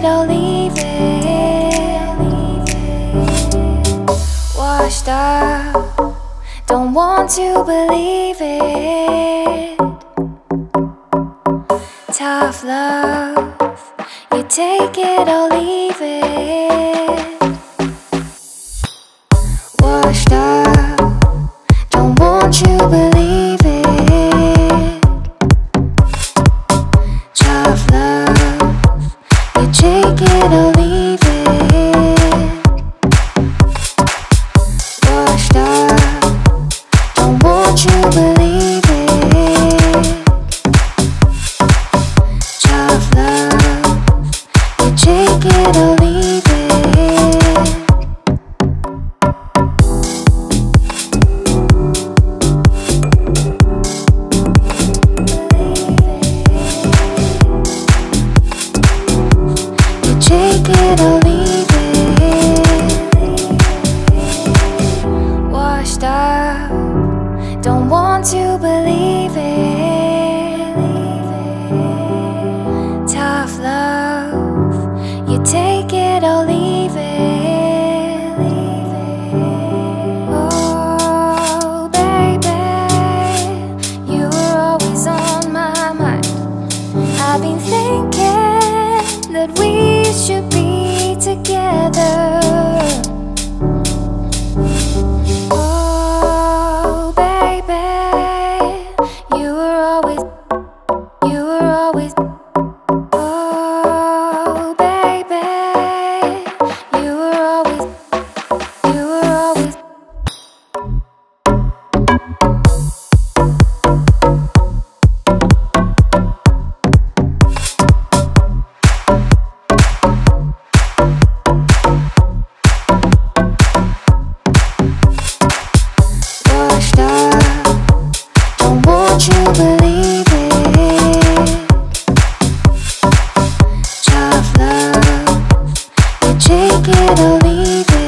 it or leave it. Washed up, don't want to believe it. Tough love, you take it or leave it. Washed up, don't want you believe it. Tough love, you take it or leave it. Washed up, don't want you believe it. Tough love, you take it or leave it. Take it or leave it. Washed up, don't want to believe it. Tough love, you take it or leave it. Oh baby, you were always on my mind. I've been thinking that we should be together. Oh baby, you were always. Oh baby, you were always. Washed up, don't want you believe it. Tough love, you take it or leave it.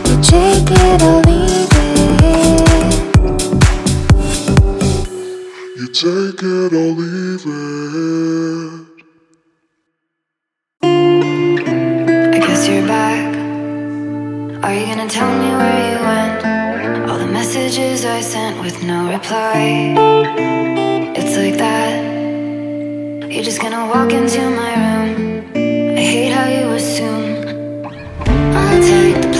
You take it or leave it. You take it or leave it. I guess you're back. Are you gonna tell me where you went? All the messages I sent with no reply. It's like that. You're just gonna walk into my room. I hate how you assume I'll take the